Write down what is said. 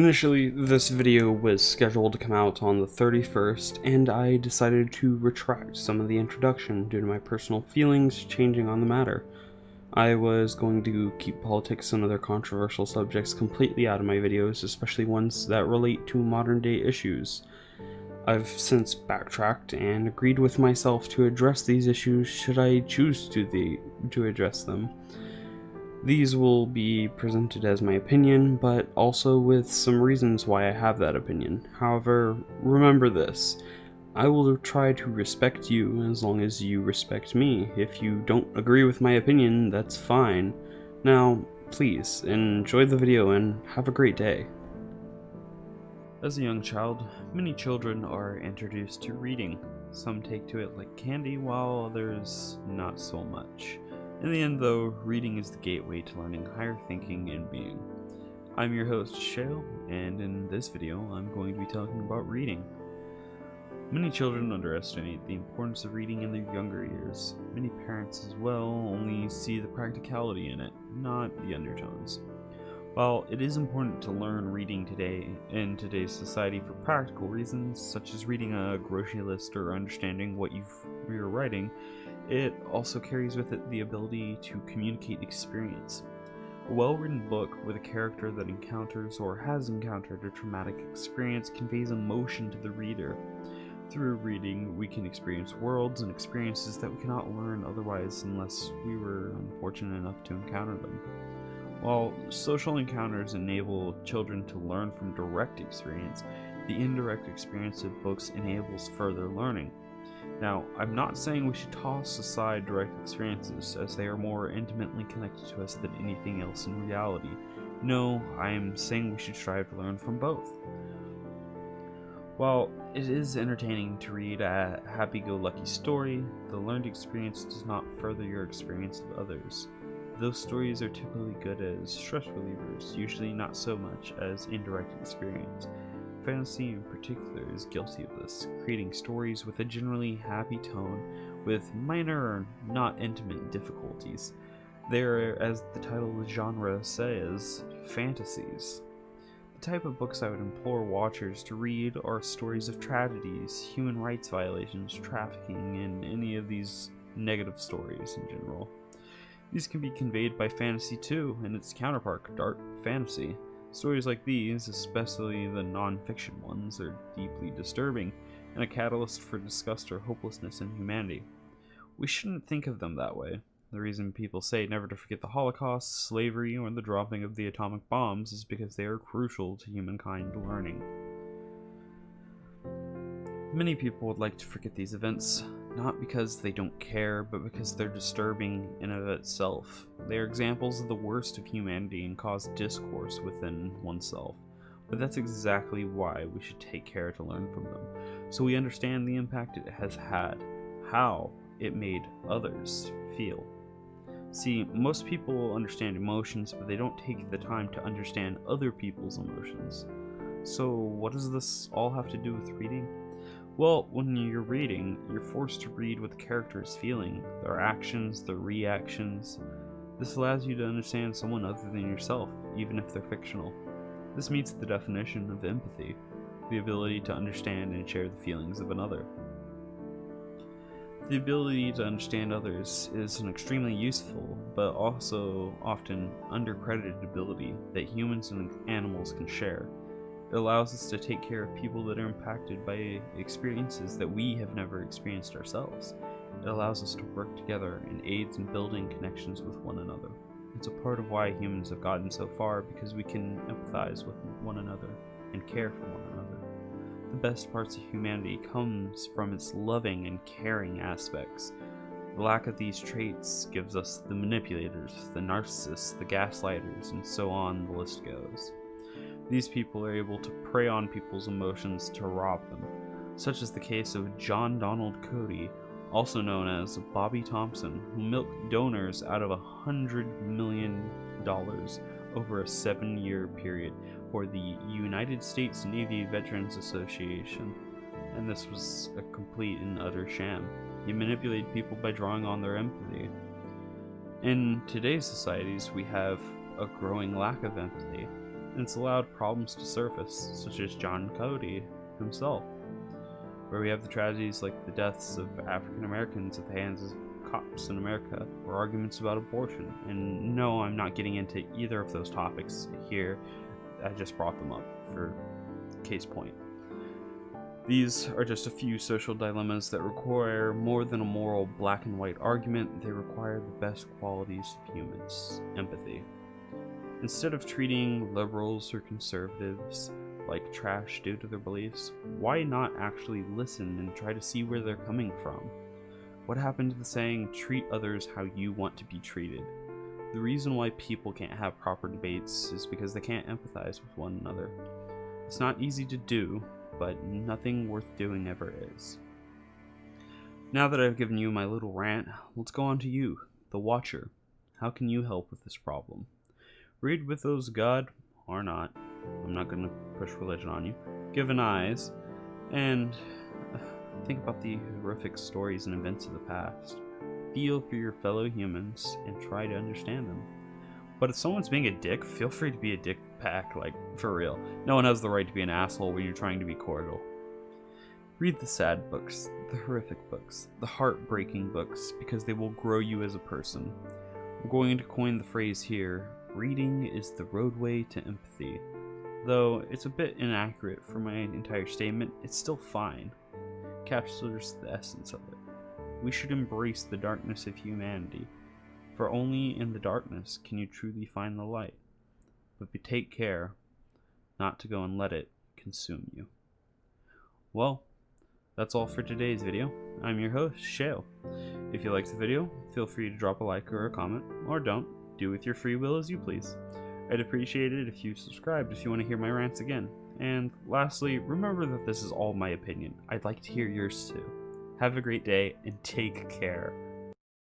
Initially, this video was scheduled to come out on the 31st, and I decided to retract some of the introduction due to my personal feelings changing on the matter. I was going to keep politics and other controversial subjects completely out of my videos, especially ones that relate to modern day issues. I've since backtracked and agreed with myself to address these issues should I choose to address them. These will be presented as my opinion, but also with some reasons why I have that opinion. However, remember this. I will try to respect you as long as you respect me. If you don't agree with my opinion, that's fine. Now, please, enjoy the video and have a great day. As a young child, many children are introduced to reading. Some take to it like candy, while others not so much. In the end, though, reading is the gateway to learning higher thinking and being. I'm your host, Shale, and in this video, I'm going to be talking about reading. Many children underestimate the importance of reading in their younger years. Many parents as well only see the practicality in it, not the undertones. While it is important to learn reading today in today's society for practical reasons, such as reading a grocery list or understanding what you're writing, it also carries with it the ability to communicate experience. A well-written book with a character that encounters or has encountered a traumatic experience conveys emotion to the reader. Through reading, we can experience worlds and experiences that we cannot learn otherwise unless we were unfortunate enough to encounter them. While social encounters enable children to learn from direct experience, the indirect experience of books enables further learning. Now, I'm not saying we should toss aside direct experiences, as they are more intimately connected to us than anything else in reality. No, I am saying we should strive to learn from both. While it is entertaining to read a happy-go-lucky story, the learned experience does not further your experience of others. Those stories are typically good as stress relievers, usually not so much as indirect experience. Fantasy in particular is guilty of this, creating stories with a generally happy tone with minor or not intimate difficulties. They are, as the title of the genre says, fantasies. The type of books I would implore watchers to read are stories of tragedies, human rights violations, trafficking, and any of these negative stories in general. These can be conveyed by fantasy too, and its counterpart, dark fantasy. Stories like these, especially the non-fiction ones, are deeply disturbing and a catalyst for disgust or hopelessness in humanity. We shouldn't think of them that way. The reason people say never to forget the Holocaust, slavery, or the dropping of the atomic bombs is because they are crucial to humankind learning. Many people would like to forget these events, not because they don't care, but because they're disturbing in and of itself. They are examples of the worst of humanity and cause discourse within oneself. But that's exactly why we should take care to learn from them, so we understand the impact it has had, how it made others feel. See, most people understand emotions, but they don't take the time to understand other people's emotions. So what does this all have to do with reading? Well, when you're reading, you're forced to read what the character is feeling, their actions, their reactions. This allows you to understand someone other than yourself, even if they're fictional. This meets the definition of empathy, the ability to understand and share the feelings of another. The ability to understand others is an extremely useful, but also often undercredited ability that humans and animals can share. It allows us to take care of people that are impacted by experiences that we have never experienced ourselves. It allows us to work together and aids in building connections with one another. It's a part of why humans have gotten so far, because we can empathize with one another and care for one another. The best parts of humanity comes from its loving and caring aspects. The lack of these traits gives us the manipulators, the narcissists, the gaslighters, and so on the list goes. These people are able to prey on people's emotions to rob them, such as the case of John Donald Cody, also known as Bobby Thompson, who milked donors out of $100 million over a 7-year period for the United States Navy Veterans Association, and this was a complete and utter sham. He manipulated people by drawing on their empathy. In today's societies, we have a growing lack of empathy. and it's allowed problems to surface, such as John Cody himself, where we have the tragedies like the deaths of African Americans at the hands of cops in America, or arguments about abortion. And no, I'm not getting into either of those topics here. I just brought them up for case point. These are just a few social dilemmas that require more than a moral black and white argument. They require the best qualities of humans: empathy. Instead of treating liberals or conservatives like trash due to their beliefs, why not actually listen and try to see where they're coming from? What happened to the saying, treat others how you want to be treated? The reason why people can't have proper debates is because they can't empathize with one another. It's not easy to do, but nothing worth doing ever is. Now that I've given you my little rant, let's go on to you, the watcher. How can you help with this problem? Read with those God, or not. I'm not going to push religion on you. Give an eyes, and think about the horrific stories and events of the past. Feel for your fellow humans and try to understand them. But if someone's being a dick, feel free to be a dick back, like, for real. No one has the right to be an asshole when you're trying to be cordial. Read the sad books, the horrific books, the heartbreaking books, because they will grow you as a person. I'm going to coin the phrase here: reading is the roadway to empathy. Though it's a bit inaccurate for my entire statement, it's still fine. Captures the essence of it. We should embrace the darkness of humanity, for only in the darkness can you truly find the light. But take care not to go and let it consume you. Well, that's all for today's video. I'm your host, Shale. If you liked the video, feel free to drop a like or a comment, or don't. Do with your free will as you please. I'd appreciate it if you subscribed if you want to hear my rants again. And lastly, remember that this is all my opinion. I'd like to hear yours too. Have a great day and take care.